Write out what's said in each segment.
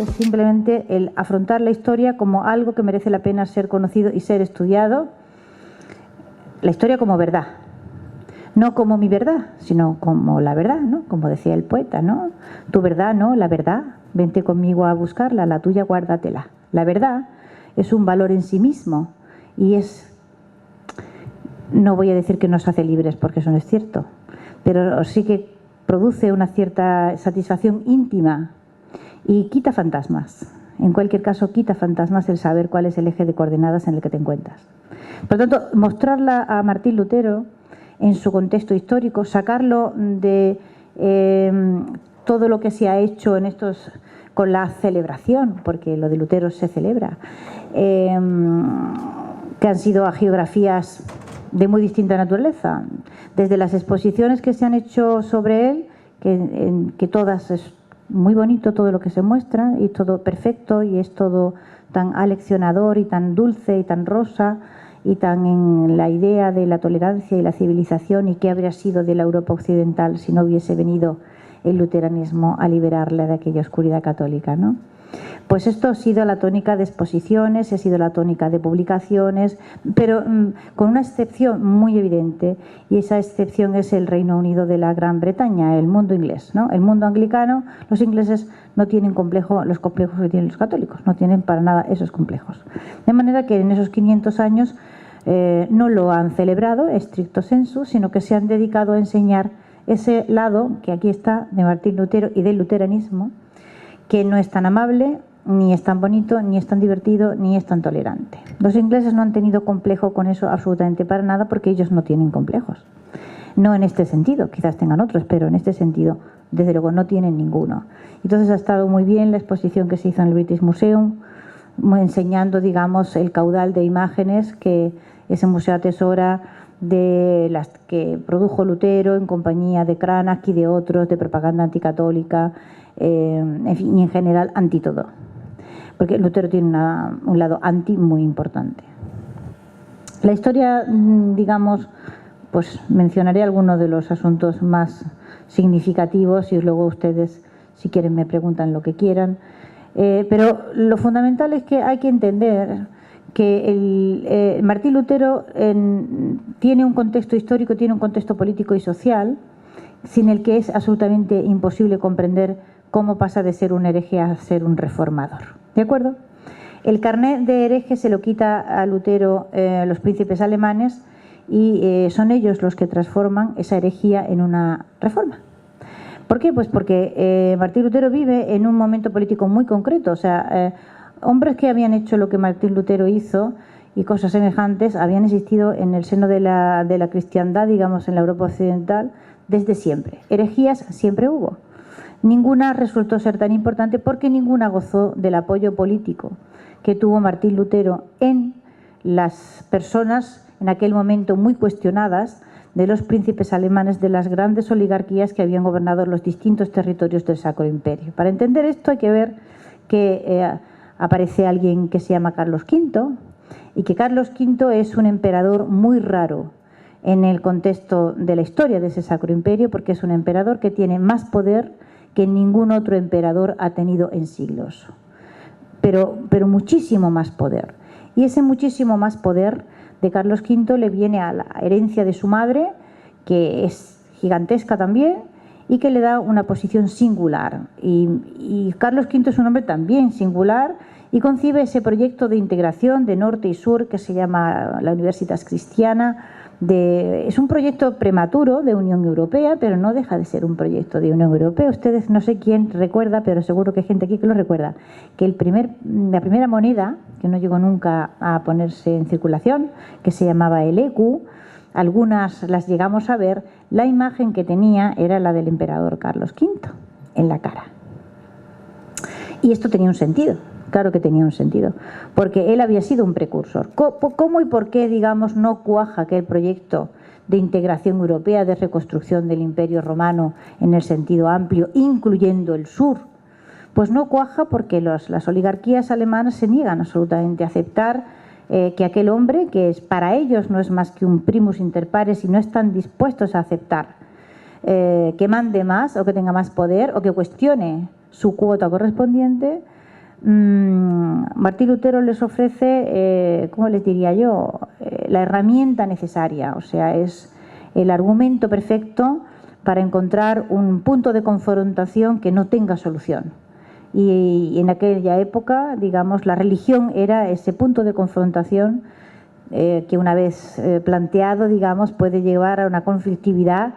es simplemente el afrontar la historia como algo que merece la pena ser conocido y ser estudiado. La historia como verdad, no como mi verdad, sino como la verdad, ¿no? Como decía el poeta, ¿no? Tu verdad, no, la verdad, vente conmigo a buscarla, la tuya guárdatela. La verdad es un valor en sí mismo y no voy a decir que nos hace libres porque eso no es cierto, pero sí que produce una cierta satisfacción íntima y quita fantasmas. En cualquier caso, quita fantasmas el saber cuál es el eje de coordenadas en el que te encuentras. Por lo tanto, mostrarla a Martín Lutero en su contexto histórico, sacarlo de todo lo que se ha hecho en estos con la celebración, porque lo de Lutero se celebra, que han sido hagiografías de muy distinta naturaleza, desde las exposiciones que se han hecho sobre él, que todas es muy bonito todo lo que se muestra y todo perfecto y es todo tan aleccionador y tan dulce y tan rosa y tan en la idea de la tolerancia y la civilización y qué habría sido de la Europa occidental si no hubiese venido el luteranismo a liberarla de aquella oscuridad católica, ¿no? Pues esto ha sido la tónica de exposiciones, ha sido la tónica de publicaciones, pero con una excepción muy evidente, y esa excepción es el Reino Unido de la Gran Bretaña, el mundo inglés, ¿no? El mundo anglicano, los ingleses no tienen los complejos que tienen los católicos, no tienen para nada esos complejos. De manera que en esos 500 años no lo han celebrado estricto sensu, sino que se han dedicado a enseñar ese lado que aquí está de Martín Lutero y del luteranismo, que no es tan amable, ni es tan bonito, ni es tan divertido, ni es tan tolerante. Los ingleses no han tenido complejo con eso absolutamente para nada porque ellos no tienen complejos. No en este sentido, quizás tengan otros, pero en este sentido, desde luego, no tienen ninguno. Entonces ha estado muy bien la exposición que se hizo en el British Museum, enseñando, digamos, el caudal de imágenes que ese museo atesora de las que produjo Lutero en compañía de Cranach y de otros, de propaganda anticatólica, en fin, y en general anti todo. Porque Lutero tiene un lado anti muy importante. La historia, digamos, pues mencionaré algunos de los asuntos más significativos y luego ustedes, si quieren, me preguntan lo que quieran. Pero lo fundamental es que hay que entender que Martín Lutero tiene un contexto histórico, tiene un contexto político y social, sin el que es absolutamente imposible comprender cómo pasa de ser un hereje a ser un reformador. ¿De acuerdo? El carnet de hereje se lo quita a Lutero los príncipes alemanes y son ellos los que transforman esa herejía en una reforma. ¿Por qué? Pues porque Martín Lutero vive en un momento político muy concreto. O sea, hombres que habían hecho lo que Martín Lutero hizo y cosas semejantes habían existido en el seno de la cristiandad, digamos, en la Europa occidental, desde siempre. Herejías siempre hubo. Ninguna resultó ser tan importante porque ninguna gozó del apoyo político que tuvo Martín Lutero en las personas en aquel momento muy cuestionadas de los príncipes alemanes, de las grandes oligarquías que habían gobernado los distintos territorios del Sacro Imperio. Para entender esto hay que ver que aparece alguien que se llama Carlos V y que Carlos V es un emperador muy raro en el contexto de la historia de ese Sacro Imperio, porque es un emperador que tiene más poder que ningún otro emperador ha tenido en siglos, pero muchísimo más poder. Y ese muchísimo más poder de Carlos V le viene a la herencia de su madre, que es gigantesca también, y que le da una posición singular. Y Carlos V es un hombre también singular y concibe ese proyecto de integración de norte y sur que se llama la Universitas Christiana. Es un proyecto prematuro de Unión Europea, pero no deja de ser un proyecto de Unión Europea. Ustedes, no sé quién recuerda, pero seguro que hay gente aquí que lo recuerda, que la primera moneda, que no llegó nunca a ponerse en circulación, que se llamaba el ECU, algunas las llegamos a ver, la imagen que tenía era la del emperador Carlos V en la cara. Y esto tenía un sentido. Claro que tenía un sentido, porque él había sido un precursor. ¿Cómo y por qué, digamos, no cuaja aquel proyecto de integración europea, de reconstrucción del Imperio Romano en el sentido amplio, incluyendo el sur? Pues no cuaja porque las oligarquías alemanas se niegan absolutamente a aceptar que aquel hombre, que para ellos no es más que un primus inter pares y no están dispuestos a aceptar que mande más o que tenga más poder o que cuestione su cuota correspondiente, Martín Lutero les ofrece, ¿cómo les diría yo?, la herramienta necesaria, o sea, es el argumento perfecto para encontrar un punto de confrontación que no tenga solución. Y en aquella época, digamos, la religión era ese punto de confrontación que una vez planteado, digamos, puede llevar a una conflictividad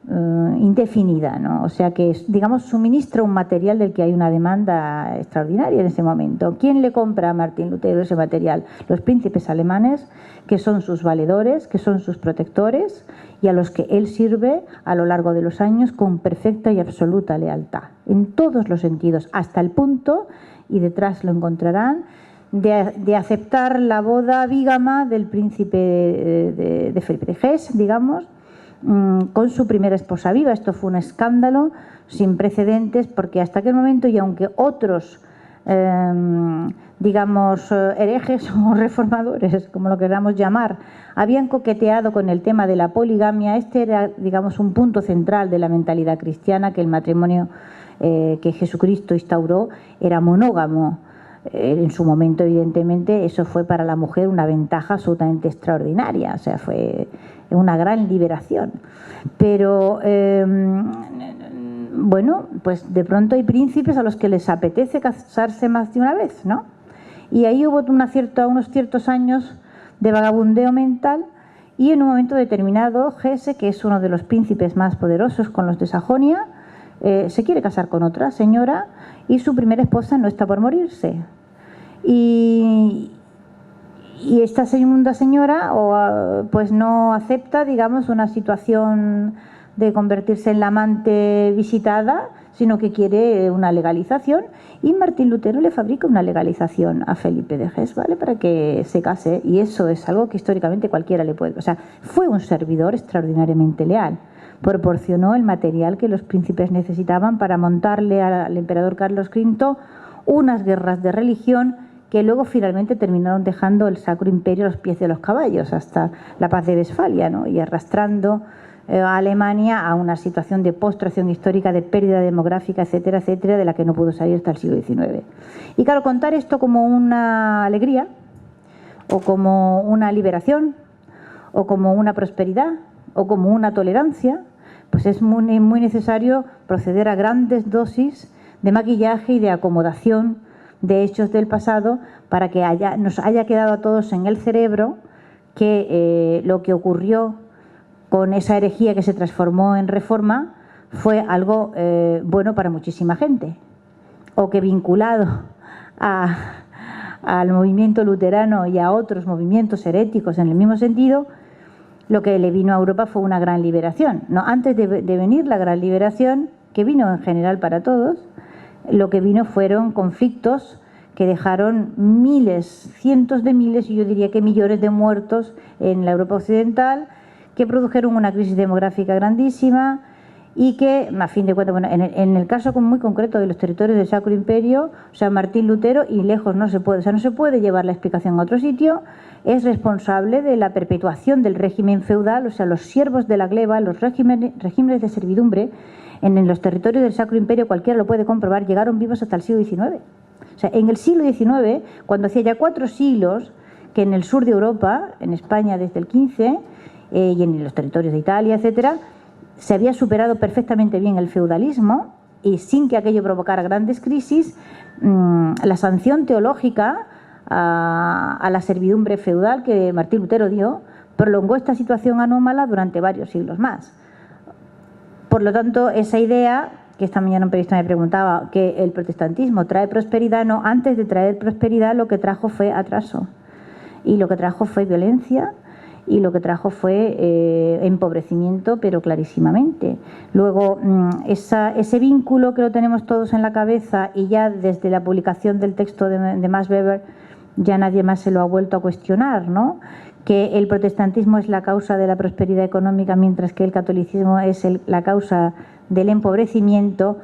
indefinida, ¿no? O sea que, digamos, suministra un material del que hay una demanda extraordinaria en ese momento. ¿Quién le compra a Martín Lutero ese material? Los príncipes alemanes, que son sus valedores, que son sus protectores y a los que él sirve a lo largo de los años con perfecta y absoluta lealtad, en todos los sentidos, hasta el punto, y detrás lo encontrarán, de aceptar la boda bígama del príncipe de Felipe de Hesse, digamos, con su primera esposa viva. Esto fue un escándalo sin precedentes, porque hasta aquel momento, y aunque otros digamos herejes o reformadores, como lo queramos llamar, habían coqueteado con el tema de la poligamia, este era, digamos, un punto central de la mentalidad cristiana, que el matrimonio que Jesucristo instauró era monógamo. En su momento, evidentemente, eso fue para la mujer una ventaja absolutamente extraordinaria, o sea, fue una gran liberación. Pero, bueno, pues de pronto hay príncipes a los que les apetece casarse más de una vez, ¿no? Y ahí hubo unos ciertos años de vagabundeo mental, y en un momento determinado, Hesse, que es uno de los príncipes más poderosos con los de Sajonia, se quiere casar con otra señora, y su primera esposa no está por morirse. Y esta segunda señora pues no acepta, digamos, una situación de convertirse en la amante visitada, sino que quiere una legalización, y Martín Lutero le fabrica una legalización a Felipe de Hesse, ¿vale?, para que se case, y eso es algo que históricamente cualquiera le puede... O sea, fue un servidor extraordinariamente leal. Proporcionó el material que los príncipes necesitaban para montarle al emperador Carlos V unas guerras de religión que luego finalmente terminaron dejando el Sacro Imperio a los pies de los caballos hasta la paz de Westfalia, ¿no?, y arrastrando a Alemania a una situación de postración histórica, de pérdida demográfica, etcétera, etcétera, de la que no pudo salir hasta el siglo XIX. Y claro, contar esto como una alegría, o como una liberación, o como una prosperidad, o como una tolerancia, pues es muy, muy necesario proceder a grandes dosis de maquillaje y de acomodación de hechos del pasado, para que nos haya quedado a todos en el cerebro que lo que ocurrió con esa herejía que se transformó en reforma fue algo bueno para muchísima gente, o que vinculado al movimiento luterano y a otros movimientos heréticos en el mismo sentido, lo que le vino a Europa fue una gran liberación. No, antes de venir la gran liberación, que vino en general para todos, lo que vino fueron conflictos que dejaron miles, cientos de miles, y yo diría que millones de muertos en la Europa occidental, que produjeron una crisis demográfica grandísima, y que, a fin de cuentas, bueno, en el caso muy concreto de los territorios del Sacro Imperio, o sea, Martín Lutero, y lejos no se puede, o sea, no se puede llevar la explicación a otro sitio, es responsable de la perpetuación del régimen feudal, o sea, los siervos de la gleba, los regímenes de servidumbre, en los territorios del Sacro Imperio, cualquiera lo puede comprobar, llegaron vivos hasta el siglo XIX. O sea, en el siglo XIX, cuando hacía ya 4 siglos que en el sur de Europa, en España desde el XV, y en los territorios de Italia, etcétera, se había superado perfectamente bien el feudalismo, y sin que aquello provocara grandes crisis, la sanción teológica a la servidumbre feudal que Martín Lutero dio prolongó esta situación anómala durante varios siglos más. Por lo tanto, esa idea, que esta mañana un periodista me preguntaba, que el protestantismo trae prosperidad, no, antes de traer prosperidad lo que trajo fue atraso, y lo que trajo fue violencia, y lo que trajo fue empobrecimiento, pero clarísimamente. Luego, ese vínculo que lo tenemos todos en la cabeza, y ya desde la publicación del texto de Max Weber ya nadie más se lo ha vuelto a cuestionar, ¿no?, que el protestantismo es la causa de la prosperidad económica, mientras que el catolicismo es la causa del empobrecimiento,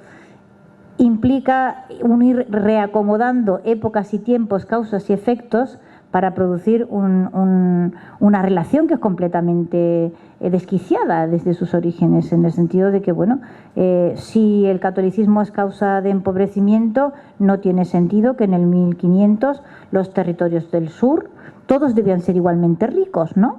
implica unir, reacomodando épocas y tiempos, causas y efectos, para producir una relación que es completamente desquiciada desde sus orígenes, en el sentido de que, bueno, si el catolicismo es causa de empobrecimiento, no tiene sentido que en el 1500 los territorios del sur todos debían ser igualmente ricos, ¿no?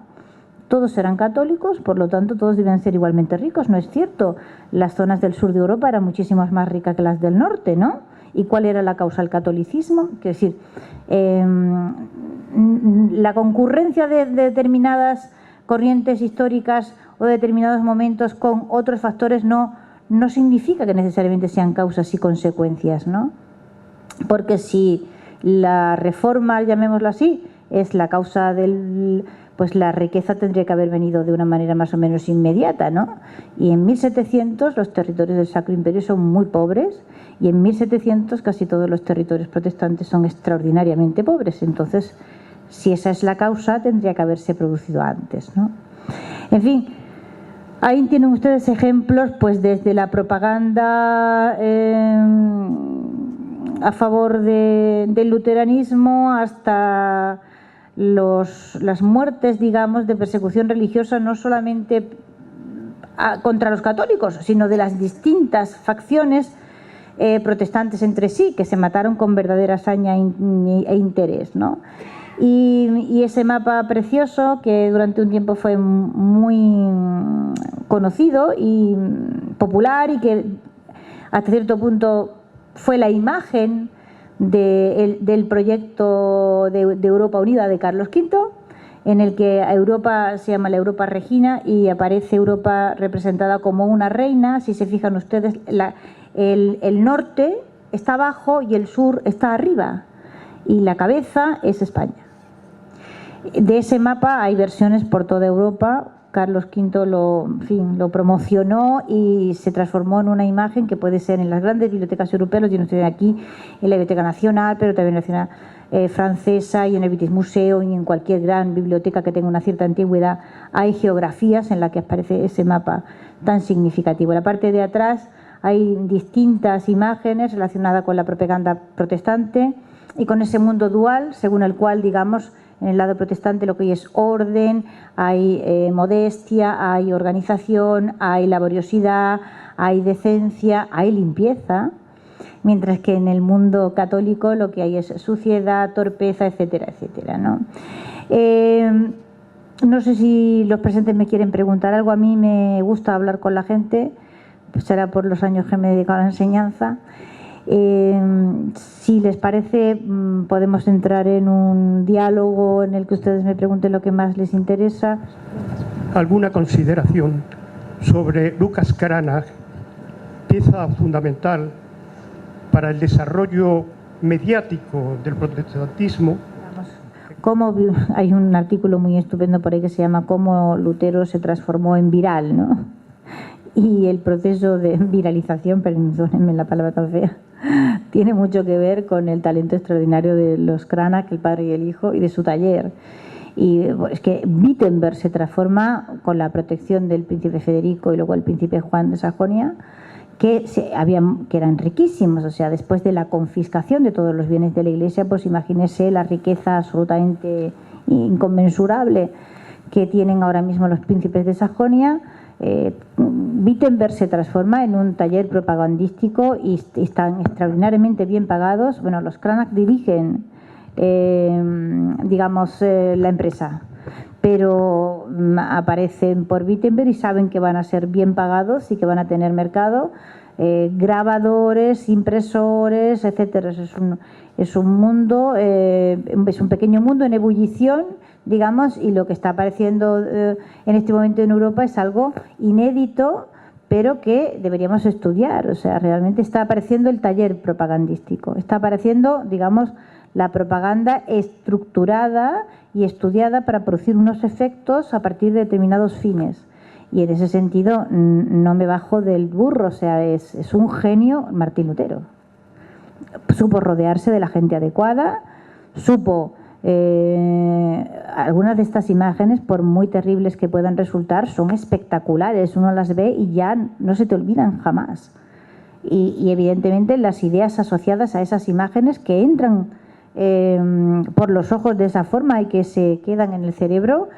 Todos eran católicos, por lo tanto todos debían ser igualmente ricos. No es cierto, las zonas del sur de Europa eran muchísimo más ricas que las del norte, ¿no? ¿Y cuál era la causa del catolicismo? Es decir, la concurrencia de determinadas corrientes históricas o de determinados momentos con otros factores no significa que necesariamente sean causas y consecuencias, ¿no? Porque si la reforma, llamémoslo así, es la causa del... pues la riqueza tendría que haber venido de una manera más o menos inmediata, ¿no? Y en 1700 los territorios del Sacro Imperio son muy pobres y en 1700 casi todos los territorios protestantes son extraordinariamente pobres. Entonces, si esa es la causa, tendría que haberse producido antes, ¿no? En fin, ahí tienen ustedes ejemplos, pues desde la propaganda a favor del luteranismo hasta las muertes, digamos, de persecución religiosa, no solamente contra los católicos, sino de las distintas facciones protestantes entre sí, que se mataron con verdadera hazaña e interés, ¿no? Y ese mapa precioso, que durante un tiempo fue muy conocido y popular, y que hasta cierto punto fue la imagen del proyecto de Europa Unida de Carlos V, en el que Europa se llama la Europa Regina y aparece Europa representada como una reina. Si se fijan ustedes, el norte está abajo y el sur está arriba, y la cabeza es España. De ese mapa hay versiones por toda Europa. Carlos V lo promocionó y se transformó en una imagen que puede ser en las grandes bibliotecas europeas, lo tienen ustedes aquí, en la Biblioteca Nacional, pero también en la Nacional Francesa y en el British Museum, y en cualquier gran biblioteca que tenga una cierta antigüedad hay geografías en las que aparece ese mapa tan significativo. En la parte de atrás hay distintas imágenes relacionadas con la propaganda protestante y con ese mundo dual, según el cual, digamos, en el lado protestante lo que hay es orden, hay modestia, hay organización, hay laboriosidad, hay decencia, hay limpieza, mientras que en el mundo católico lo que hay es suciedad, torpeza, etcétera, etcétera, ¿no? No sé si los presentes me quieren preguntar algo. A mí me gusta hablar con la gente, pues será por los años que me he dedicado a la enseñanza. Si les parece, podemos entrar en un diálogo en el que ustedes me pregunten lo que más les interesa. ¿Alguna consideración sobre Lucas Cranach, pieza fundamental para el desarrollo mediático del protestantismo? Hay un artículo muy estupendo por ahí que se llama "Cómo Lutero se transformó en viral", ¿no? Y el proceso de viralización, perdónenme la palabra tan fea, tiene mucho que ver con el talento extraordinario de los Cranach, el padre y el hijo, y de su taller. Y es que Wittenberg se transforma con la protección del príncipe Federico y luego el príncipe Juan de Sajonia, que eran riquísimos. O sea, después de la confiscación de todos los bienes de la Iglesia, pues imagínese la riqueza absolutamente inconmensurable que tienen ahora mismo los príncipes de Sajonia. Wittenberg se transforma en un taller propagandístico y están extraordinariamente bien pagados. Bueno, los Cranach dirigen, la empresa, pero aparecen por Wittenberg y saben que van a ser bien pagados y que van a tener mercado, grabadores, impresores, etcétera. Es un mundo, es un pequeño mundo en ebullición, digamos, y lo que está apareciendo en este momento en Europa es algo inédito, pero que deberíamos estudiar. O sea, realmente está apareciendo el taller propagandístico, está apareciendo, digamos, la propaganda estructurada y estudiada para producir unos efectos a partir de determinados fines. Y en ese sentido no me bajo del burro. O sea, es un genio Martín Lutero. Supo rodearse de la gente adecuada, supo... algunas de estas imágenes, por muy terribles que puedan resultar, son espectaculares. Uno las ve y ya no se te olvidan jamás. Y evidentemente las ideas asociadas a esas imágenes que entran por los ojos de esa forma y que se quedan en el cerebro,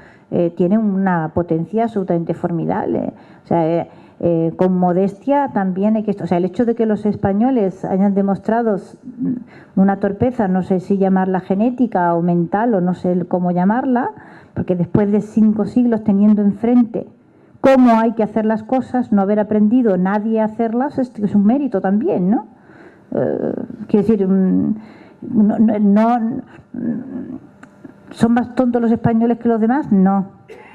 tiene una potencia absolutamente formidable. O sea, con modestia también hay que... O sea, el hecho de que los españoles hayan demostrado una torpeza, no sé si llamarla genética o mental o no sé cómo llamarla, porque después de 5 siglos teniendo enfrente cómo hay que hacer las cosas, no haber aprendido nadie a hacerlas, es un mérito también, ¿no? Quiero decir, ¿son más tontos los españoles que los demás? No,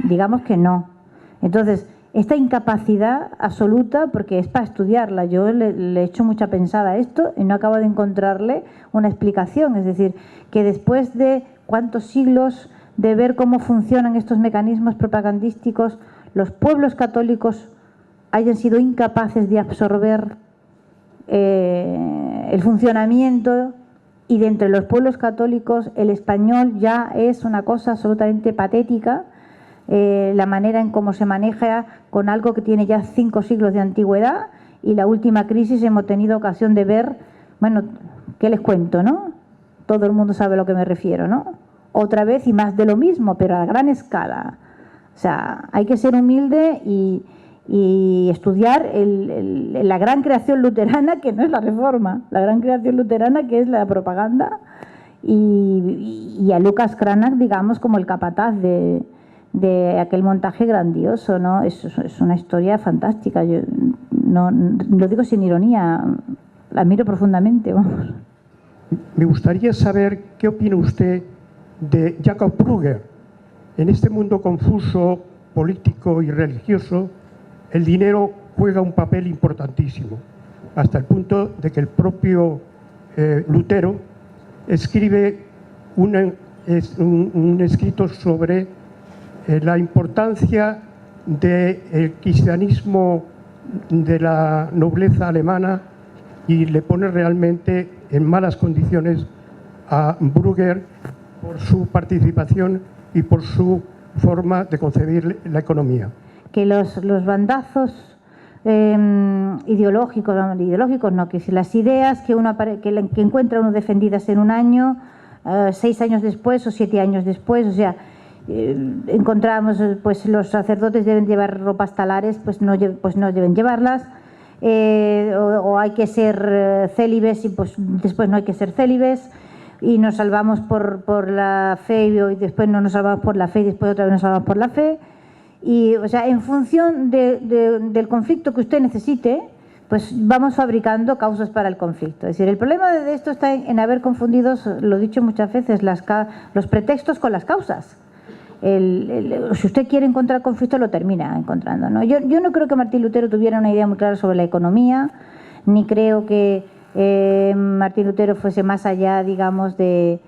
digamos que no. Entonces, esta incapacidad absoluta, porque es para estudiarla, yo le he hecho mucha pensada a esto y no acabo de encontrarle una explicación. Es decir, que después de cuántos siglos de ver cómo funcionan estos mecanismos propagandísticos, los pueblos católicos hayan sido incapaces de absorber el funcionamiento, y de entre los pueblos católicos el español ya es una cosa absolutamente patética, la manera en cómo se maneja con algo que tiene ya 5 siglos de antigüedad, y la última crisis hemos tenido ocasión de ver, bueno, ¿qué les cuento, no? Todo el mundo sabe a lo que me refiero, ¿no? Otra vez y más de lo mismo, pero a gran escala. O sea, hay que ser humilde y estudiar la gran creación luterana, que no es la Reforma, la gran creación luterana, que es la propaganda, y a Lucas Cranach, digamos, como el capataz de aquel montaje grandioso, ¿no? Es una historia fantástica. Yo no lo digo sin ironía, la admiro profundamente, vamos. Me gustaría saber qué opina usted de Jacob Brugger. En este mundo confuso, político y religioso, el dinero juega un papel importantísimo, hasta el punto de que el propio Lutero escribe un escrito sobre la importancia del cristianismo de la nobleza alemana, y le pone realmente en malas condiciones a Brugger por su participación y por su forma de concebir la economía. Que los bandazos ideológicos no, que si las ideas que encuentra uno defendidas en un año, 6 años después o 7 años después, o sea, encontramos, pues los sacerdotes deben llevar ropas talares, pues no deben llevarlas, o hay que ser célibes y pues después no hay que ser célibes, y nos salvamos por la fe y después no nos salvamos por la fe y después otra vez nos salvamos por la fe. Y, o sea, en función del conflicto que usted necesite, pues vamos fabricando causas para el conflicto. Es decir, el problema de esto está en haber confundido, lo he dicho muchas veces, los pretextos con las causas. Si usted quiere encontrar conflicto, lo termina encontrando, ¿no? Yo no creo que Martín Lutero tuviera una idea muy clara sobre la economía, ni creo que Martín Lutero fuese más allá, digamos, de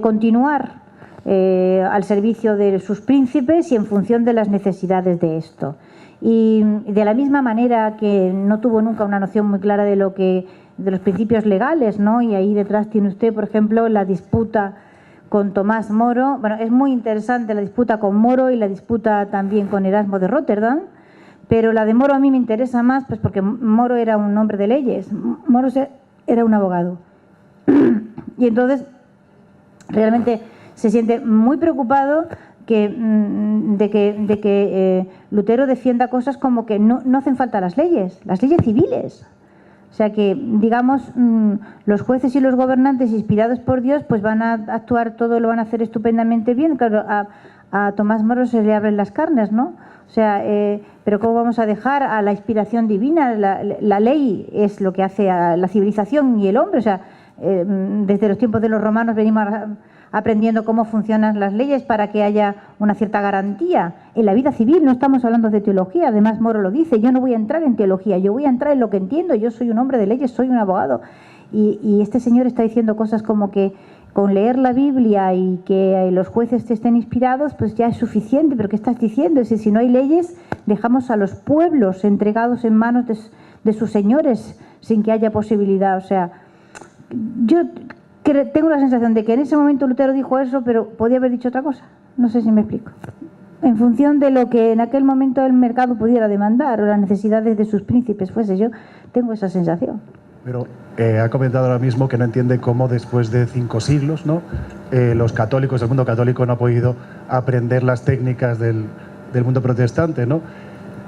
continuar al servicio de sus príncipes y en función de las necesidades de esto. Y de la misma manera que no tuvo nunca una noción muy clara de los principios legales, ¿no? Y ahí detrás tiene usted, por ejemplo, la disputa con Tomás Moro. Bueno, es muy interesante la disputa con Moro y la disputa también con Erasmo de Rotterdam, pero la de Moro a mí me interesa más, pues porque Moro era un hombre de leyes, Moro era un abogado. Y entonces realmente se siente muy preocupado de que Lutero defienda cosas como que no hacen falta las leyes civiles. O sea que, digamos, los jueces y los gobernantes inspirados por Dios pues van a actuar todo, lo van a hacer estupendamente bien. Claro, a Tomás Moro se le abren las carnes, ¿no? O sea, pero ¿cómo vamos a dejar a la inspiración divina? La ley es lo que hace a la civilización y el hombre. O sea, desde los tiempos de los romanos venimos aprendiendo cómo funcionan las leyes para que haya una cierta garantía. En la vida civil no estamos hablando de teología, además Moro lo dice, yo no voy a entrar en teología, yo voy a entrar en lo que entiendo, yo soy un hombre de leyes, soy un abogado. Y este señor está diciendo cosas como que con leer la Biblia y que los jueces te estén inspirados, pues ya es suficiente, pero ¿qué estás diciendo? Es decir, si no hay leyes, dejamos a los pueblos entregados en manos de sus señores sin que haya posibilidad. O sea, yo tengo la sensación de que en ese momento Lutero dijo eso, pero podía haber dicho otra cosa. No sé si me explico. En función de lo que en aquel momento el mercado pudiera demandar o las necesidades de sus príncipes fuese, yo tengo esa sensación. Pero ha comentado ahora mismo que no entiende cómo después de 5 siglos, ¿no? Los católicos, el mundo católico no ha podido aprender las técnicas del mundo protestante, ¿no?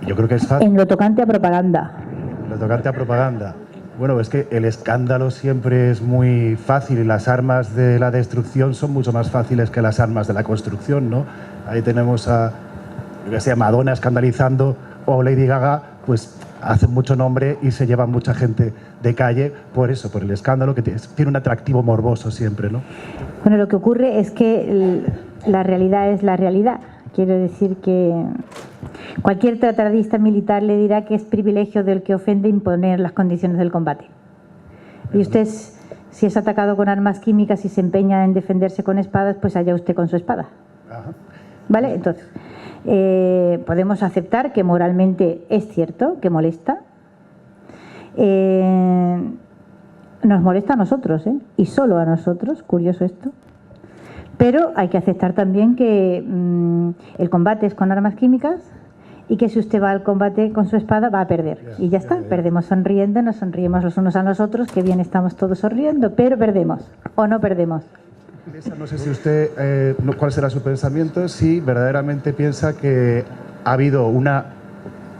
Y yo creo que es fácil. En lo tocante a propaganda. En lo tocante a propaganda. Bueno, es que el escándalo siempre es muy fácil y las armas de la destrucción son mucho más fáciles que las armas de la construcción, ¿no? Ahí tenemos a, yo que sé, Madonna escandalizando o Lady Gaga, pues hacen mucho nombre y se llevan mucha gente de calle por eso, por el escándalo que tiene un atractivo morboso siempre, ¿no? Bueno, lo que ocurre es que la realidad es la realidad. Quiero decir que cualquier tratadista militar le dirá que es privilegio del que ofende imponer las condiciones del combate. Y usted, si es atacado con armas químicas y se empeña en defenderse con espadas, pues allá usted con su espada. Ajá. ¿Vale? Entonces, podemos aceptar que moralmente es cierto, que molesta. Nos molesta a nosotros, y solo a nosotros, curioso esto. Pero hay que aceptar también que el combate es con armas químicas y que si usted va al combate con su espada va a perder. Y ya está, perdemos sonriendo, nos sonríemos los unos a los otros, que bien estamos todos sonriendo, pero perdemos o no perdemos. No sé si usted, cuál será su pensamiento, si verdaderamente piensa que ha habido una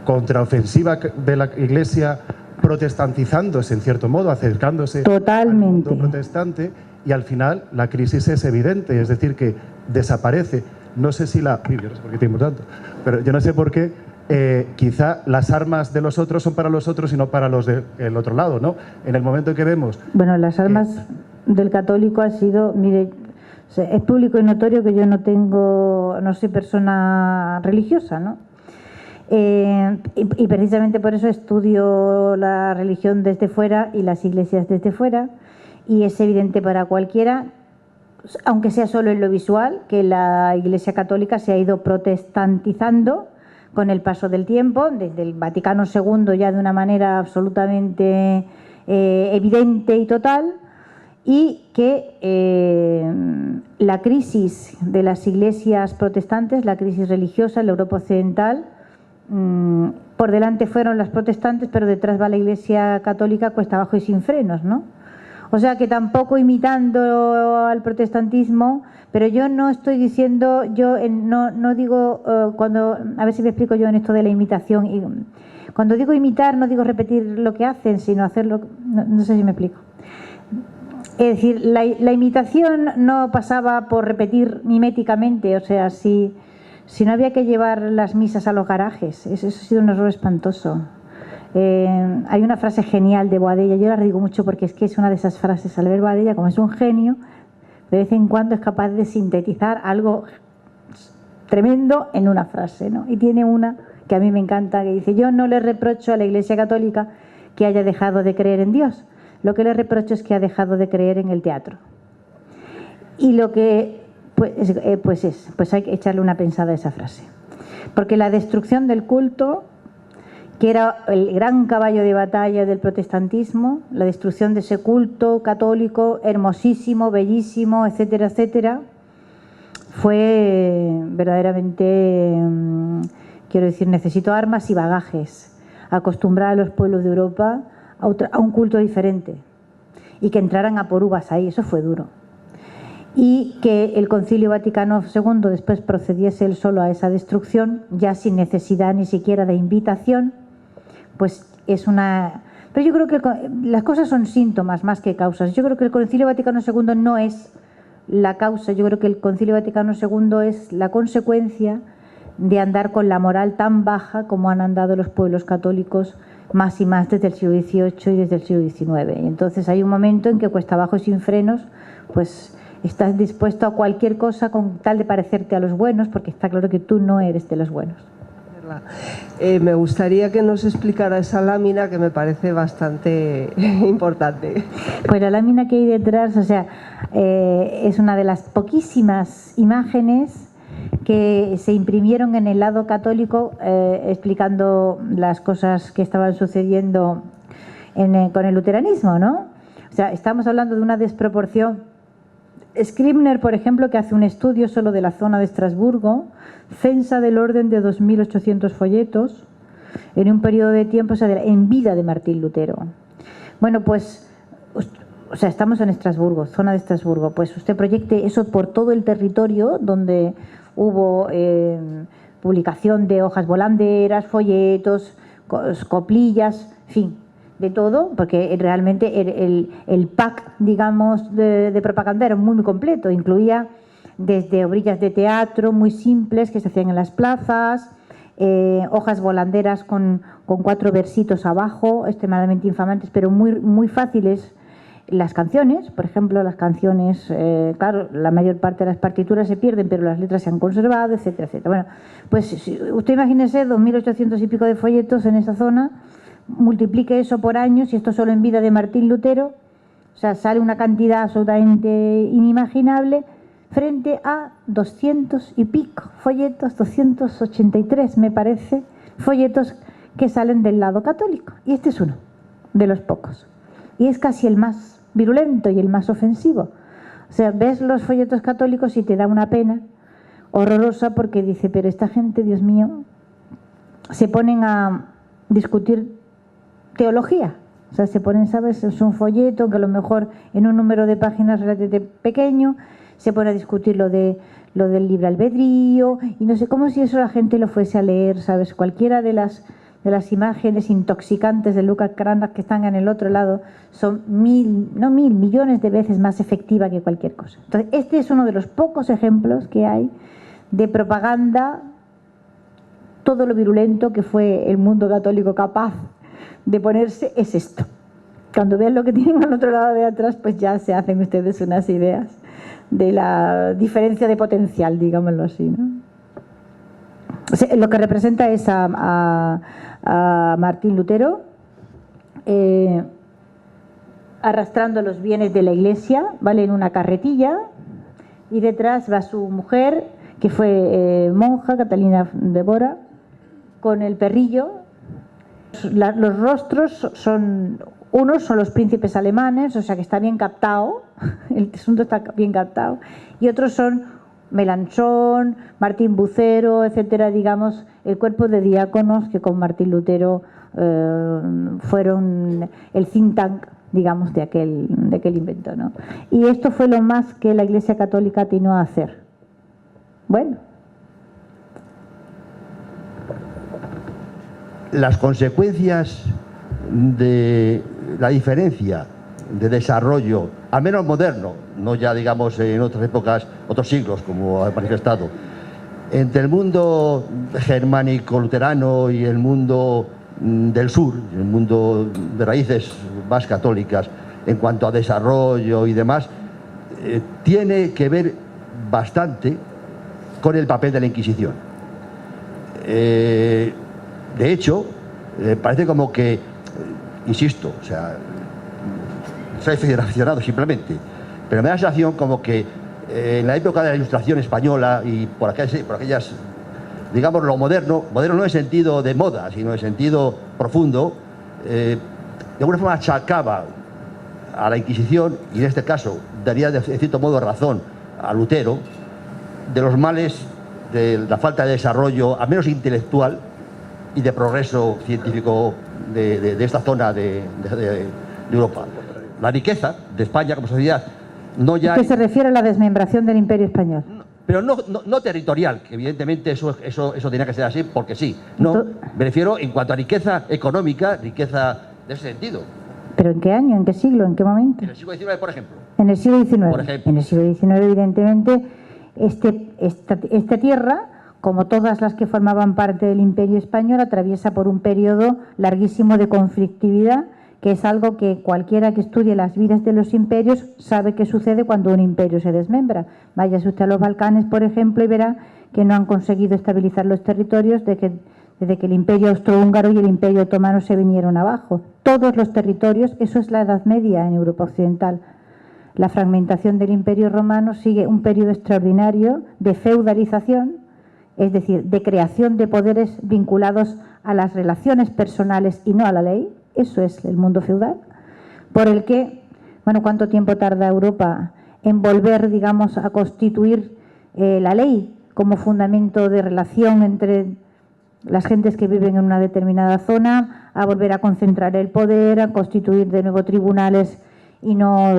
contraofensiva de la Iglesia protestantizándose, en cierto modo, acercándose al mundo protestante, y al final la crisis es evidente, es decir, que desaparece. No sé si la... Yo no sé por qué tengo tanto, pero yo no sé por qué quizá las armas de los otros son para los otros y no para los del otro lado, ¿no? En el momento en que vemos... Bueno, las armas del católico ha sido... Mire, es público y notorio que yo no soy persona religiosa, ¿no? Y precisamente por eso estudio la religión desde fuera y las iglesias desde fuera, y es evidente para cualquiera, aunque sea solo en lo visual, que la Iglesia Católica se ha ido protestantizando con el paso del tiempo, desde el Vaticano II ya de una manera absolutamente evidente y total, y que la crisis de las iglesias protestantes, la crisis religiosa en la Europa occidental, por delante fueron las protestantes, pero detrás va la Iglesia Católica cuesta abajo y sin frenos, ¿no? O sea que tampoco imitando al protestantismo, pero yo no estoy diciendo, no digo, a ver si me explico yo en esto de la imitación. Y cuando digo imitar, no digo repetir lo que hacen, sino hacerlo, no sé si me explico. Es decir, la imitación no pasaba por repetir miméticamente, o sea, si no había que llevar las misas a los garajes, eso ha sido un error espantoso. Hay una frase genial de Boadella, yo la digo mucho porque es que es una de esas frases. Albert Boadella, como es un genio, de vez en cuando es capaz de sintetizar algo tremendo en una frase, ¿no? Y tiene una que a mí me encanta, que dice: yo no le reprocho a la Iglesia Católica que haya dejado de creer en Dios, lo que le reprocho es que ha dejado de creer en el teatro. Y lo que pues hay que echarle una pensada a esa frase, porque la destrucción del culto, que era el gran caballo de batalla del protestantismo, la destrucción de ese culto católico hermosísimo, bellísimo, etcétera, etcétera, fue verdaderamente, quiero decir, necesitó armas y bagajes, acostumbrar a los pueblos de Europa a un culto diferente y que entraran a por uvas ahí, eso fue duro. Y que el Concilio Vaticano II después procediese él solo a esa destrucción, ya sin necesidad ni siquiera de invitación, pues es una... Pero yo creo que las cosas son síntomas más que causas. Yo creo que el Concilio Vaticano II no es la causa, yo creo que el Concilio Vaticano II es la consecuencia de andar con la moral tan baja como han andado los pueblos católicos más y más desde el siglo XVIII y desde el siglo XIX. Y entonces hay un momento en que cuesta abajo y sin frenos, pues estás dispuesto a cualquier cosa con tal de parecerte a los buenos, porque está claro que tú no eres de los buenos. Me gustaría que nos explicara esa lámina, que me parece bastante importante. Pues la lámina que hay detrás, o sea, es una de las poquísimas imágenes que se imprimieron en el lado católico explicando las cosas que estaban sucediendo con el luteranismo, ¿no? O sea, estamos hablando de una desproporción. Scribner, por ejemplo, que hace un estudio solo de la zona de Estrasburgo, censa del orden de 2.800 folletos en un periodo de tiempo, o sea, en vida de Martín Lutero. Bueno, pues, o sea, estamos en Estrasburgo, zona de Estrasburgo. Pues usted proyecte eso por todo el territorio donde hubo publicación de hojas volanderas, folletos, coplillas, en fin, de todo, porque realmente el pack, digamos, de propaganda era muy completo. Incluía desde obrillas de teatro muy simples que se hacían en las plazas, hojas volanderas con 4 versitos abajo, extremadamente infamantes, pero muy fáciles. Las canciones, por ejemplo, las canciones, claro, la mayor parte de las partituras se pierden, pero las letras se han conservado, etcétera, etcétera. Bueno, pues usted imagínese 2.800 y pico de folletos en esa zona, multiplique eso por años, y esto solo en vida de Martín Lutero, o sea, sale una cantidad absolutamente inimaginable frente a 200 y pico folletos, 283 me parece, folletos que salen del lado católico. Y este es uno de los pocos. Y es casi el más virulento y el más ofensivo. O sea, ves los folletos católicos y te da una pena horrorosa, porque dice, pero esta gente, Dios mío, se ponen a discutir teología. O sea, se ponen, ¿sabes? Es un folleto que a lo mejor en un número de páginas relativamente pequeño se pone a discutir lo del libre albedrío y no sé, como si eso la gente lo fuese a leer, ¿sabes? Cualquiera de las imágenes intoxicantes de Lucas Cranach que están en el otro lado son millones de veces más efectiva que cualquier cosa. Entonces, este es uno de los pocos ejemplos que hay de propaganda, todo lo virulento que fue el mundo católico capaz de ponerse, es esto. Cuando vean lo que tienen al otro lado de atrás, pues ya se hacen ustedes unas ideas de la diferencia de potencial, digámoslo así, ¿no? O sea, lo que representa es a Martín Lutero arrastrando los bienes de la Iglesia, ¿vale?, en una carretilla, y detrás va su mujer, que fue monja, Catalina de Bora, con el perrillo. Los rostros son los príncipes alemanes, o sea que está bien captado, el asunto está bien captado, y otros son Melanchón, Martín Bucero, etcétera, digamos, el cuerpo de diáconos que con Martín Lutero fueron el think tank, digamos, de aquel invento, ¿no? Y esto fue lo más que la Iglesia Católica atinó a hacer. Bueno. Las consecuencias de la diferencia de desarrollo, al menos moderno, no ya digamos en otras épocas, otros siglos, como ha manifestado, entre el mundo germánico luterano y el mundo del sur, el mundo de raíces más católicas, en cuanto a desarrollo y demás, tiene que ver bastante con el papel de la Inquisición. De hecho, parece como que, insisto, o sea, soy aficionado simplemente, pero me da la sensación como que en la época de la Ilustración española y por aquellas, digamos, lo moderno no en el sentido de moda, sino en el sentido profundo, de alguna forma achacaba a la Inquisición, y en este caso daría de cierto modo razón a Lutero, de los males de la falta de desarrollo, al menos intelectual, y de progreso científico de esta zona de Europa. La riqueza de España como sociedad no ya... ¿Qué se refiere a la desmembración del Imperio Español? Pero no territorial, que evidentemente eso tenía que ser así porque sí. No, me refiero en cuanto a riqueza económica, riqueza de ese sentido. ¿Pero en qué año, en qué siglo, en qué momento? En el siglo XIX, por ejemplo. En el siglo XIX. Por ejemplo. En el siglo XIX, evidentemente, esta tierra, como todas las que formaban parte del Imperio Español, atraviesa por un periodo larguísimo de conflictividad, que es algo que cualquiera que estudie las vidas de los imperios sabe que sucede cuando un imperio se desmembra. Váyase usted a los Balcanes, por ejemplo, y verá que no han conseguido estabilizar los territorios desde que el Imperio Austrohúngaro y el Imperio Otomano se vinieron abajo. Todos los territorios, eso es la Edad Media en Europa Occidental. La fragmentación del Imperio Romano sigue un periodo extraordinario de feudalización, es decir, de creación de poderes vinculados a las relaciones personales y no a la ley. Eso es el mundo feudal, por el que, bueno, ¿cuánto tiempo tarda Europa en volver, digamos, a constituir la ley como fundamento de relación entre las gentes que viven en una determinada zona a volver a concentrar el poder, a constituir de nuevo tribunales y no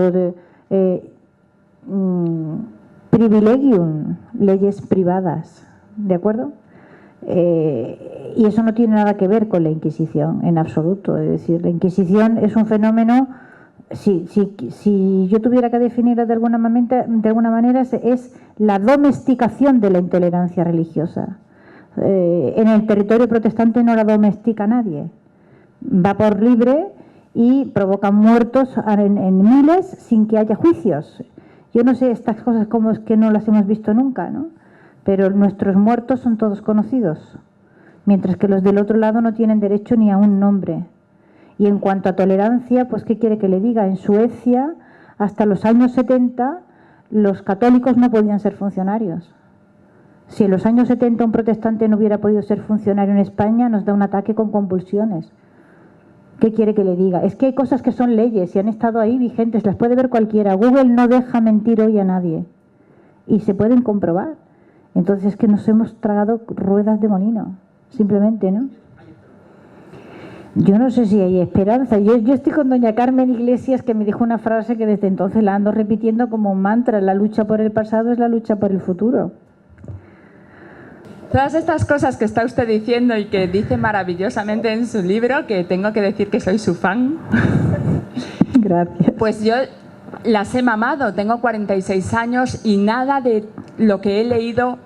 privilegium, leyes privadas, ¿de acuerdo? Y eso no tiene nada que ver con la Inquisición, en absoluto. Es decir, la Inquisición es un fenómeno, si yo tuviera que definirlo de alguna manera, es la domesticación de la intolerancia religiosa. En el territorio protestante no la domestica nadie. Va por libre y provoca muertos en miles sin que haya juicios. Yo no sé estas cosas como es que no las hemos visto nunca, ¿no? Pero nuestros muertos son todos conocidos, mientras que los del otro lado no tienen derecho ni a un nombre. Y en cuanto a tolerancia, pues ¿qué quiere que le diga? En Suecia, hasta los años 70, los católicos no podían ser funcionarios. Si en los años 70 un protestante no hubiera podido ser funcionario en España, nos da un ataque con convulsiones. ¿Qué quiere que le diga? Es que hay cosas que son leyes y han estado ahí vigentes, las puede ver cualquiera. Google no deja mentir hoy a nadie. Y se pueden comprobar. Entonces es que nos hemos tragado ruedas de molino, simplemente, ¿no? Yo no sé si hay esperanza. Yo estoy con doña Carmen Iglesias, que me dijo una frase que desde entonces la ando repitiendo como un mantra: la lucha por el pasado es la lucha por el futuro. Todas estas cosas que está usted diciendo y que dice maravillosamente en su libro, que tengo que decir que soy su fan. Gracias. Pues yo las he mamado, tengo 46 años y nada de lo que he leído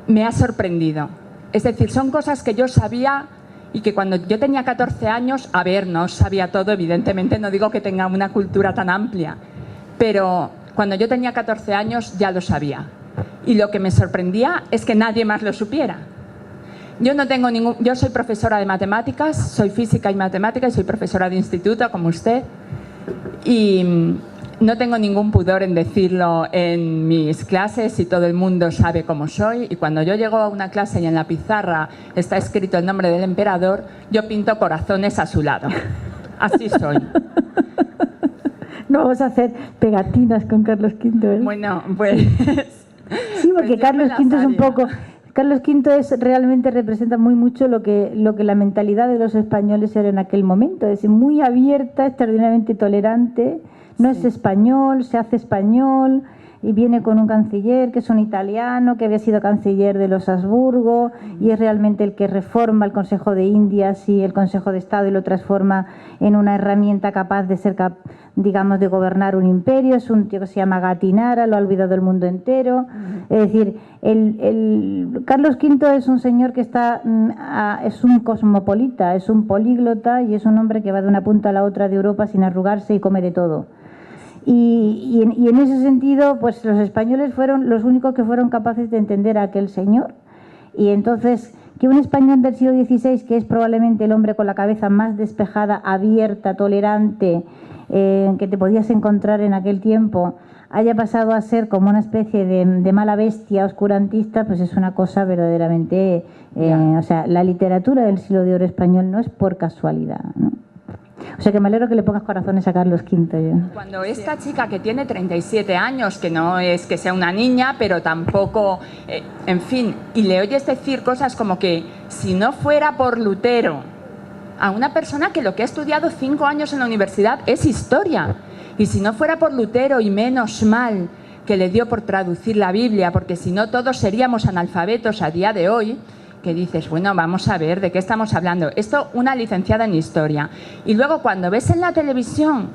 me ha sorprendido. Es decir, son cosas que yo sabía y que cuando yo tenía 14 años, a ver, no sabía todo, evidentemente, no digo que tenga una cultura tan amplia, pero cuando yo tenía 14 años ya lo sabía. Y lo que me sorprendía es que nadie más lo supiera. Yo soy profesora de matemáticas, soy física y matemática y soy profesora de instituto, como usted, y no tengo ningún pudor en decirlo en mis clases y todo el mundo sabe cómo soy. Y cuando yo llego a una clase y en la pizarra está escrito el nombre del emperador, yo pinto corazones a su lado. Así soy. No vamos a hacer pegatinas con Carlos V, ¿eh? Bueno, pues... Sí, porque pues Carlos V es un poco... Carlos V realmente representa muy mucho lo que la mentalidad de los españoles era en aquel momento. Es decir, muy abierta, extraordinariamente tolerante. No es español, se hace español y viene con un canciller que es un italiano, que había sido canciller de los Habsburgo y es realmente el que reforma el Consejo de Indias y el Consejo de Estado y lo transforma en una herramienta capaz de ser, digamos, de gobernar un imperio. Es un tío que se llama Gatinara, lo ha olvidado el mundo entero. Es decir, Carlos V es un señor que es un cosmopolita, es un políglota y es un hombre que va de una punta a la otra de Europa sin arrugarse y come de todo. Y en ese sentido, pues los españoles fueron los únicos que fueron capaces de entender a aquel señor. Y entonces, que un español del siglo XVI, que es probablemente el hombre con la cabeza más despejada, abierta, tolerante, que te podías encontrar en aquel tiempo, haya pasado a ser como una especie de mala bestia oscurantista, pues es una cosa verdaderamente... o sea, la literatura del siglo de oro español no es por casualidad, ¿no? O sea que me alegro que le pongas corazones a Carlos V. Cuando esta chica que tiene 37 años, que no es que sea una niña, pero tampoco, en fin, y le oyes decir cosas como que si no fuera por Lutero, a una persona que lo que ha estudiado 5 años en la universidad es historia, y si no fuera por Lutero, y menos mal que le dio por traducir la Biblia, porque si no todos seríamos analfabetos a día de hoy, que dices, bueno, vamos a ver, ¿de qué estamos hablando? Esto, una licenciada en Historia. Y luego cuando ves en la televisión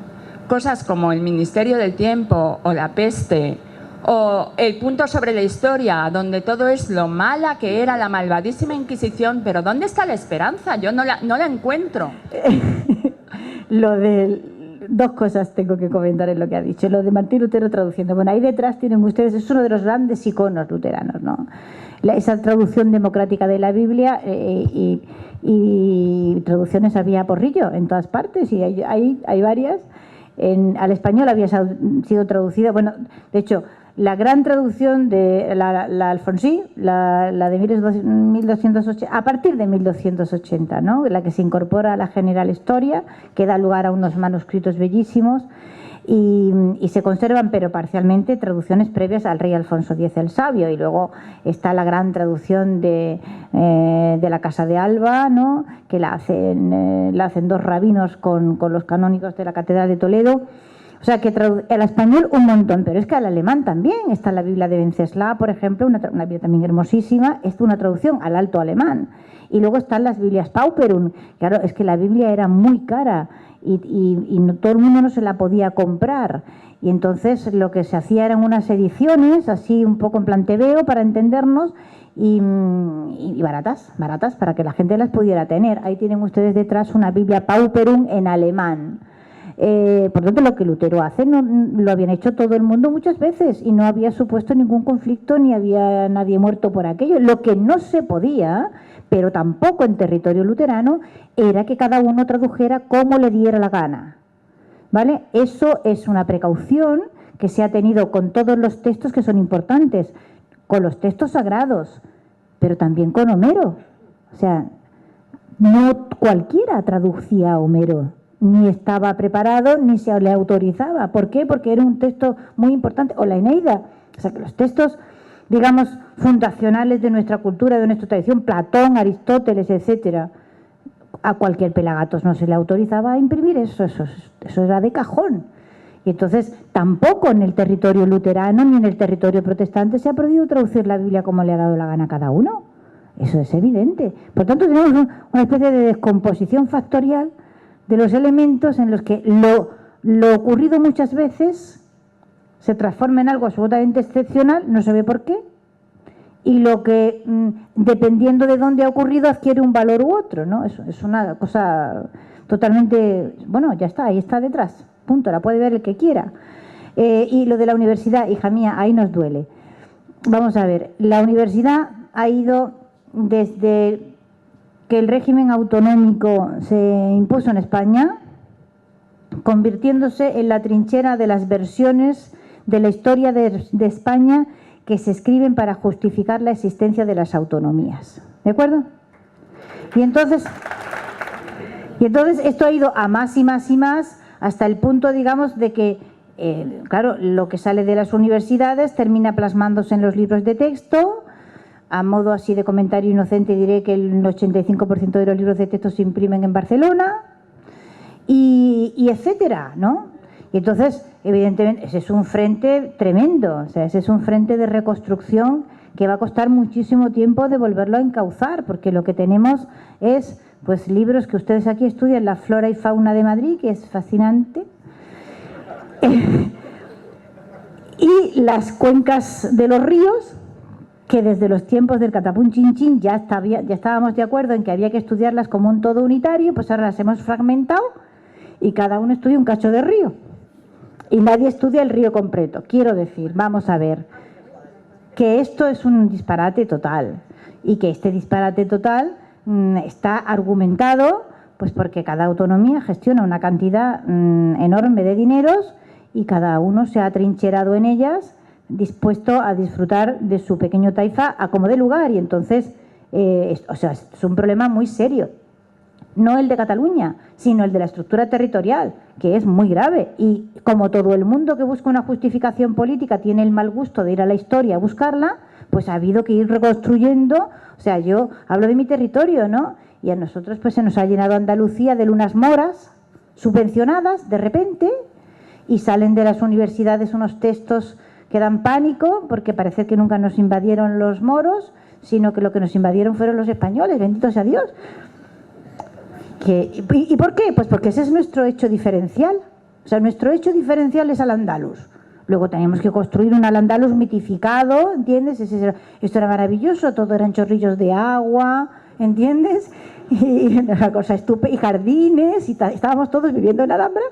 cosas como el Ministerio del Tiempo o La Peste o El Punto sobre la Historia, donde todo es lo mala que era la malvadísima Inquisición, pero ¿dónde está la esperanza? Yo no la encuentro. Dos cosas tengo que comentar en lo que ha dicho. Lo de Martín Lutero traduciendo. Bueno, ahí detrás tienen ustedes, es uno de los grandes iconos luteranos, ¿no? Esa traducción democrática de la Biblia y traducciones había porrillo en todas partes y hay varias. Al español había sido traducida, bueno, de hecho, la gran traducción de la Alfonsí, la de 1280, a partir de 1280, ¿no? La que se incorpora a la General Historia, que da lugar a unos manuscritos bellísimos. y se conservan, pero parcialmente, traducciones previas al rey Alfonso X el Sabio, y luego está la gran traducción de la Casa de Alba, ¿no?, que la hacen dos rabinos con los canónigos de la Catedral de Toledo. O sea, que al español un montón, pero es que al alemán también. Está la Biblia de Wenceslao, por ejemplo, una Biblia también hermosísima, es una traducción al alto alemán. Y luego están las Biblias Pauperum. Claro, es que la Biblia era muy cara y no, todo el mundo no se la podía comprar. Y entonces lo que se hacía eran unas ediciones, así un poco en plan tebeo, para entendernos, y baratas para que la gente las pudiera tener. Ahí tienen ustedes detrás una Biblia Pauperum en alemán. Por tanto, lo que Lutero hace lo habían hecho todo el mundo muchas veces y no había supuesto ningún conflicto ni había nadie muerto por aquello. Lo que no se podía, pero tampoco en territorio luterano, era que cada uno tradujera como le diera la gana, ¿vale? Eso es una precaución que se ha tenido con todos los textos que son importantes, con los textos sagrados, pero también con Homero. O sea, no cualquiera traducía a Homero, ni estaba preparado, ni se le autorizaba. ¿Por qué? Porque era un texto muy importante, o la Eneida. O sea, que los textos, digamos, fundacionales de nuestra cultura, de nuestra tradición, Platón, Aristóteles, etcétera, a cualquier pelagatos no se le autorizaba a imprimir eso era de cajón. Y entonces tampoco en el territorio luterano ni en el territorio protestante se ha podido traducir la Biblia como le ha dado la gana a cada uno. Eso es evidente. Por tanto, tenemos una especie de descomposición factorial de los elementos en los que lo ocurrido muchas veces se transforma en algo absolutamente excepcional, no se ve por qué, y lo que, dependiendo de dónde ha ocurrido, adquiere un valor u otro, ¿no? Es una cosa totalmente... Bueno, ya está, ahí está detrás, punto, la puede ver el que quiera. Y lo de la universidad, hija mía, ahí nos duele. Vamos a ver, la universidad ha ido desde que el régimen autonómico se impuso en España, convirtiéndose en la trinchera de las versiones de la historia de España que se escriben para justificar la existencia de las autonomías. ¿De acuerdo? Y entonces esto ha ido a más y más y más, hasta el punto, digamos, de que, claro, lo que sale de las universidades termina plasmándose en los libros de texto. A modo así de comentario inocente diré que el 85% de los libros de texto se imprimen en Barcelona y etcétera, ¿no? Y entonces, evidentemente, ese es un frente tremendo, o sea, ese es un frente de reconstrucción que va a costar muchísimo tiempo de volverlo a encauzar, porque lo que tenemos es, pues, libros que ustedes aquí estudian, la flora y fauna de Madrid, que es fascinante, y las cuencas de los ríos, que desde los tiempos del catapún chin chin ya estábamos de acuerdo en que había que estudiarlas como un todo unitario, pues ahora las hemos fragmentado y cada uno estudia un cacho de río. Y nadie estudia el río completo. Quiero decir, vamos a ver, que esto es un disparate total y que este disparate total está argumentado pues porque cada autonomía gestiona una cantidad enorme de dineros y cada uno se ha atrincherado en ellas dispuesto a disfrutar de su pequeño taifa a como dé lugar, y entonces o sea, es un problema muy serio, no el de Cataluña, sino el de la estructura territorial, que es muy grave, y como todo el mundo que busca una justificación política tiene el mal gusto de ir a la historia a buscarla, pues ha habido que ir reconstruyendo. O sea, yo hablo de mi territorio, ¿no? Y a nosotros pues se nos ha llenado Andalucía de lunas moras subvencionadas de repente, y salen de las universidades unos textos que dan pánico, porque parece que nunca nos invadieron los moros, sino que lo que nos invadieron fueron los españoles, bendito sea Dios. ¿Y por qué? Pues porque ese es nuestro hecho diferencial. O sea, nuestro hecho diferencial es al andaluz. Luego teníamos que construir un al-andalus mitificado, ¿entiendes? Esto era maravilloso, todo eran chorrillos de agua, ¿entiendes? Y una cosa estúpida, y jardines, y estábamos todos viviendo en Alhambra.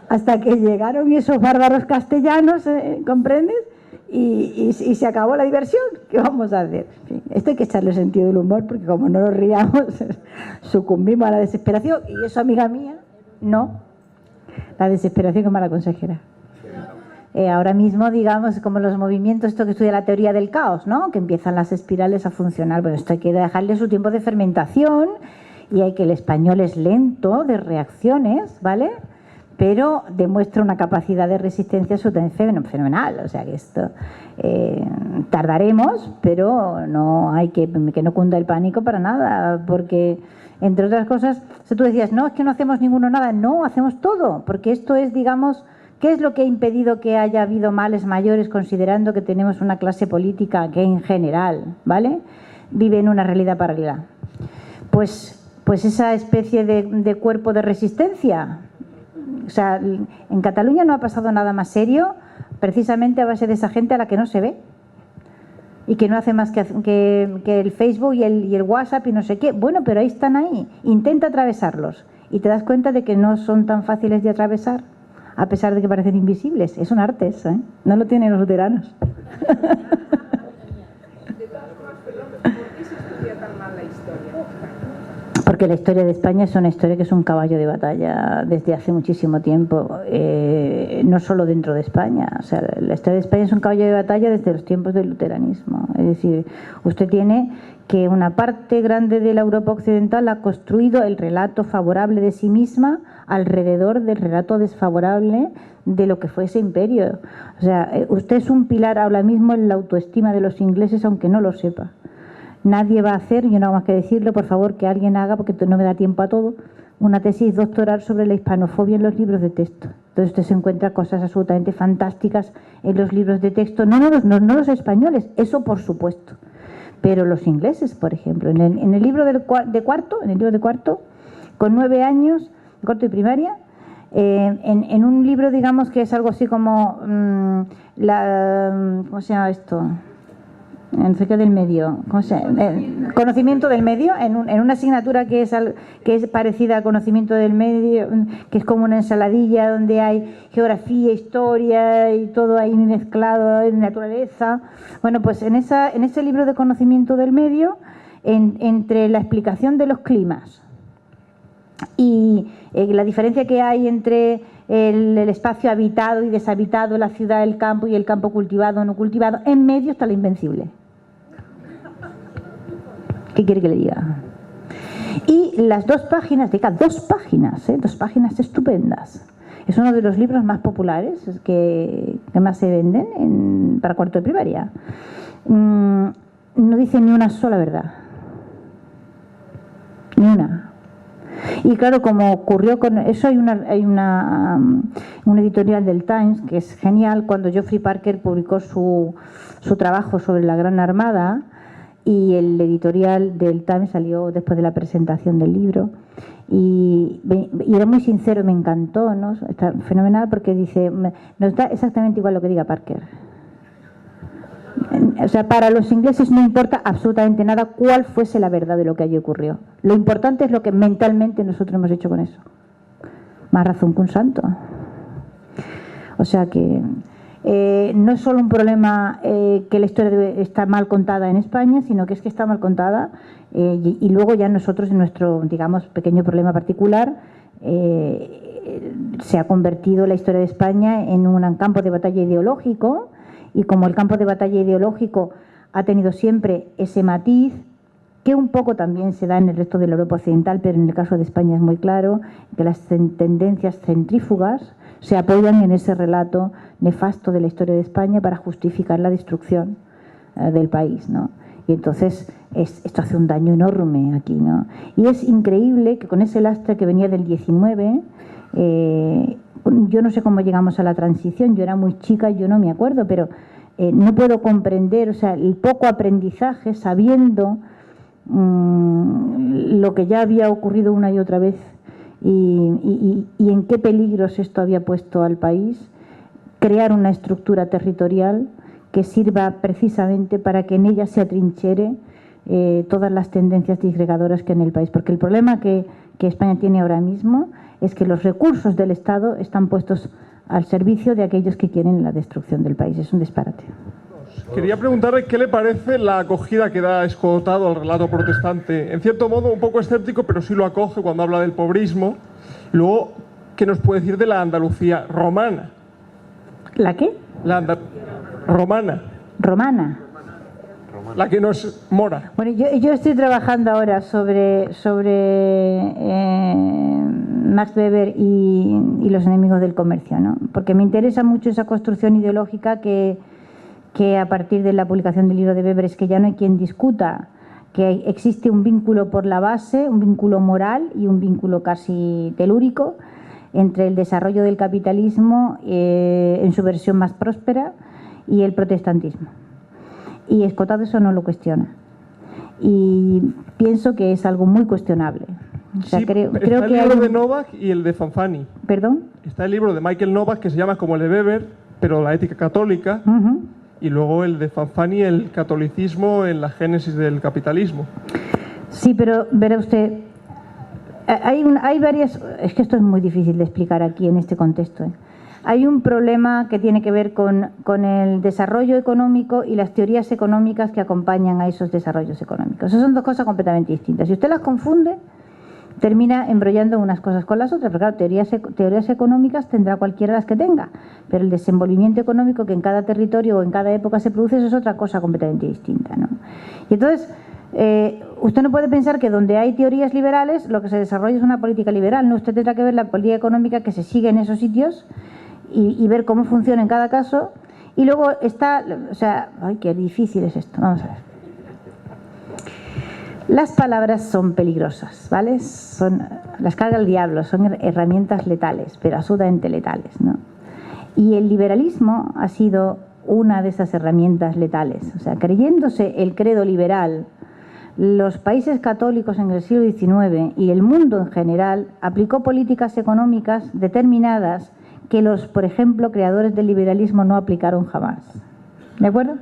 Hasta que llegaron esos bárbaros castellanos, ¿comprendes? Y se acabó la diversión. ¿Qué vamos a hacer? En fin, esto hay que echarle sentido del humor, porque como no nos riamos, sucumbimos a la desesperación. Y eso, amiga mía, no. La desesperación es mala consejera. Ahora mismo, digamos, como los movimientos, esto que estudia la teoría del caos, ¿no? Que empiezan las espirales a funcionar. Bueno, esto hay que dejarle su tiempo de fermentación, y hay que el español es lento de reacciones, ¿vale? pero demuestra una capacidad de resistencia absolutamente fenomenal. O sea que esto tardaremos, pero no hay que no cunda el pánico para nada, porque entre otras cosas, si tú decías, no, es que no hacemos ninguno nada, no, hacemos todo, porque esto es, digamos, ¿qué es lo que ha impedido que haya habido males mayores, considerando que tenemos una clase política que en general, ¿vale?, vive en una realidad paralela? Pues esa especie de cuerpo de resistencia. O sea, en Cataluña no ha pasado nada más serio, precisamente a base de esa gente a la que no se ve y que no hace más que el Facebook y el WhatsApp y no sé qué. Bueno, pero ahí están ahí. Intenta atravesarlos y te das cuenta de que no son tan fáciles de atravesar, a pesar de que parecen invisibles. Es un arte eso, ¿eh? No lo tienen los luteranos. Porque la historia de España es una historia que es un caballo de batalla desde hace muchísimo tiempo, no solo dentro de España. O sea, la historia de España es un caballo de batalla desde los tiempos del luteranismo. Es decir, usted tiene que una parte grande de la Europa occidental ha construido el relato favorable de sí misma alrededor del relato desfavorable de lo que fue ese imperio. O sea, usted es un pilar ahora mismo en la autoestima de los ingleses, aunque no lo sepa. Nadie va a hacer, yo no hago más que decirlo, por favor, que alguien haga, porque no me da tiempo a todo, una tesis doctoral sobre la hispanofobia en los libros de texto. Entonces usted se encuentra cosas absolutamente fantásticas en los libros de texto, no los españoles, eso por supuesto, pero los ingleses, por ejemplo, en el libro de cuarto, con 9 años, de cuarto y primaria, en un libro, digamos, que es algo así como ¿cómo se llama esto? Enfoque del medio, conocimiento del medio, en una asignatura que es parecida a conocimiento del medio, que es como una ensaladilla donde hay geografía, historia y todo ahí mezclado, en naturaleza. Bueno, pues en ese libro de conocimiento del medio, entre la explicación de los climas y la diferencia que hay entre el espacio habitado y deshabitado, la ciudad, el campo y el campo cultivado o no cultivado, en medio está la invencible. ¿Qué quiere que le diga? Y las 2 páginas, dedica 2 páginas estupendas. Es uno de los libros más populares que más se venden para cuarto de primaria. No dice ni una sola verdad. Ni una. Y claro, como ocurrió con eso, hay un editorial del Times que es genial. Cuando Geoffrey Parker publicó su trabajo sobre la Gran Armada, y el editorial del Times salió después de la presentación del libro, y era muy sincero, me encantó, ¿no? Está fenomenal, porque dice, nos da exactamente igual lo que diga Parker. O sea, para los ingleses no importa absolutamente nada cuál fuese la verdad de lo que allí ocurrió. Lo importante es lo que mentalmente nosotros hemos hecho con eso. Más razón que un santo. O sea que no es solo un problema que la historia está mal contada en España, sino que es que está mal contada y luego ya nosotros, en nuestro, digamos, pequeño problema particular, se ha convertido la historia de España en un campo de batalla ideológico. Y como el campo de batalla ideológico ha tenido siempre ese matiz, que un poco también se da en el resto de la Europa occidental, pero en el caso de España es muy claro, que las tendencias centrífugas se apoyan en ese relato nefasto de la historia de España para justificar la destrucción del país, ¿no? Y entonces esto hace un daño enorme aquí, ¿no? Y es increíble que con ese lastre que venía del 19, yo no sé cómo llegamos a la transición, yo era muy chica, yo no me acuerdo, pero no puedo comprender, o sea, el poco aprendizaje sabiendo lo que ya había ocurrido una y otra vez y en qué peligros esto había puesto al país, crear una estructura territorial que sirva precisamente para que en ella se atrinchere todas las tendencias disgregadoras que hay en el país, porque el problema que España tiene ahora mismo es que los recursos del Estado están puestos al servicio de aquellos que quieren la destrucción del país. Es un disparate. Quería preguntarle qué le parece la acogida que da Escotado al relato protestante. En cierto modo, un poco escéptico, pero sí lo acoge cuando habla del pobrismo. Luego, ¿qué nos puede decir de la Andalucía romana? ¿La qué? Romana. Romana. La que no es mora. Bueno, yo estoy trabajando ahora sobre Max Weber y los enemigos del comercio, ¿no? Porque me interesa mucho esa construcción ideológica que a partir de la publicación del libro de Weber es que ya no hay quien discuta que existe un vínculo por la base, un vínculo moral y un vínculo casi telúrico entre el desarrollo del capitalismo en su versión más próspera y el protestantismo. Y Escotado eso no lo cuestiona. Y pienso que es algo muy cuestionable. O sea, sí, creo está el que libro de Novak y el de Fanfani. ¿Perdón? Está el libro de Michael Novak que se llama como el de Weber, pero la ética católica. Y luego el de Fanfani, el catolicismo en la génesis del capitalismo. Sí, pero verá usted, hay varias... Es que esto es muy difícil de explicar aquí en este contexto. Hay un problema que tiene que ver con el desarrollo económico y las teorías económicas que acompañan a esos desarrollos económicos. Esas son dos cosas completamente distintas. Si usted las confunde, termina embrollando unas cosas con las otras, porque claro, teorías económicas tendrá cualquiera las que tenga, pero el desenvolvimiento económico que en cada territorio o en cada época se produce, eso es otra cosa completamente distinta, ¿no? Y entonces, usted no puede pensar que donde hay teorías liberales, lo que se desarrolla es una política liberal, ¿no? Usted tendrá que ver la política económica que se sigue en esos sitios y ver cómo funciona en cada caso, y luego está, o sea, ay, qué difícil es esto, vamos a ver. Las palabras son peligrosas, ¿vale? Las carga el diablo, son herramientas letales, pero absolutamente letales, ¿no? Y el liberalismo ha sido una de esas herramientas letales. O sea, creyéndose el credo liberal, los países católicos en el siglo XIX y el mundo en general aplicó políticas económicas determinadas que los, por ejemplo, creadores del liberalismo no aplicaron jamás. ¿De acuerdo?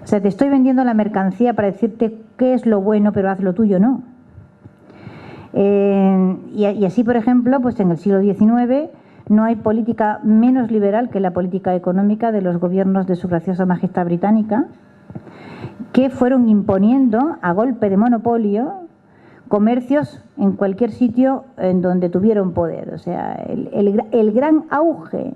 O sea, te estoy vendiendo la mercancía para decirte qué es lo bueno, pero haz lo tuyo, no. Y así, por ejemplo, pues en el siglo XIX no hay política menos liberal que la política económica de los gobiernos de su graciosa majestad británica, que fueron imponiendo a golpe de monopolio comercios en cualquier sitio en donde tuvieron poder. O sea, el gran auge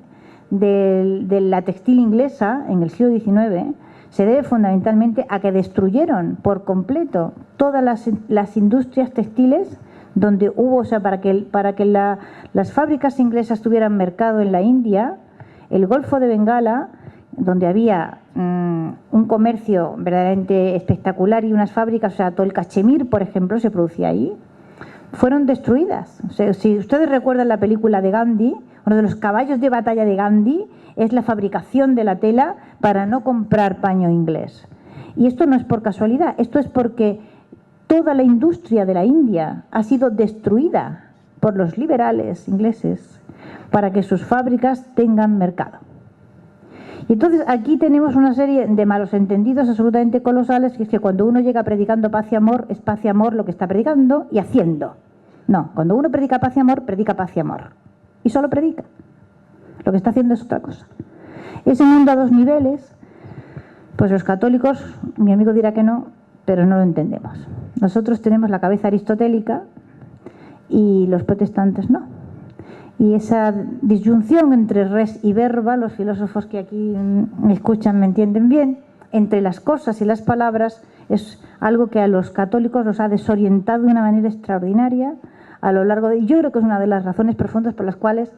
de la textil inglesa en el siglo XIX se debe fundamentalmente a que destruyeron por completo todas las industrias textiles donde hubo, o sea, para que las fábricas inglesas tuvieran mercado en la India, el Golfo de Bengala, donde había un comercio verdaderamente espectacular y unas fábricas, o sea, todo el cachemir, por ejemplo, se producía ahí, fueron destruidas. O sea, si ustedes recuerdan la película de Gandhi, uno de los caballos de batalla de Gandhi es la fabricación de la tela para no comprar paño inglés. Y esto no es por casualidad, esto es porque toda la industria de la India ha sido destruida por los liberales ingleses para que sus fábricas tengan mercado. Y entonces aquí tenemos una serie de malos entendidos absolutamente colosales, que es que cuando uno llega predicando paz y amor, es paz y amor lo que está predicando y haciendo. No, cuando uno predica paz y amor, predica paz y amor. Y solo predica. Lo que está haciendo es otra cosa. Ese mundo a dos niveles, pues los católicos, mi amigo dirá que no, pero no lo entendemos. Nosotros tenemos la cabeza aristotélica y los protestantes no. Y esa disyunción entre res y verba, los filósofos que aquí me escuchan me entienden bien, entre las cosas y las palabras, es algo que a los católicos los ha desorientado de una manera extraordinaria a lo largo de... Y yo creo que es una de las razones profundas por las cuales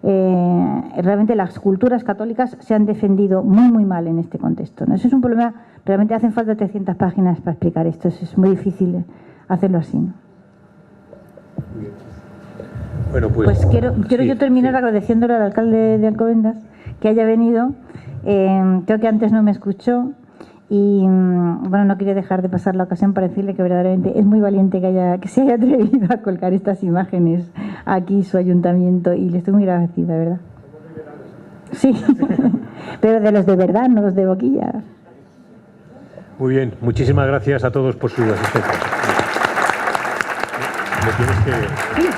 realmente las culturas católicas se han defendido muy, muy mal en este contexto, ¿no? Eso es un problema, realmente hacen falta 300 páginas para explicar esto, es muy difícil hacerlo así, ¿no? Bueno, pues quiero yo terminar agradeciéndole al alcalde de Alcobendas que haya venido. Creo que antes no me escuchó y bueno, no quería dejar de pasar la ocasión para decirle que verdaderamente es muy valiente que se haya atrevido a colgar estas imágenes aquí su ayuntamiento y le estoy muy agradecida, ¿verdad? Sí, pero de los de verdad, no los de boquilla. Muy bien, muchísimas gracias a todos por su asistencia. ¿Me tienes que...? Sí.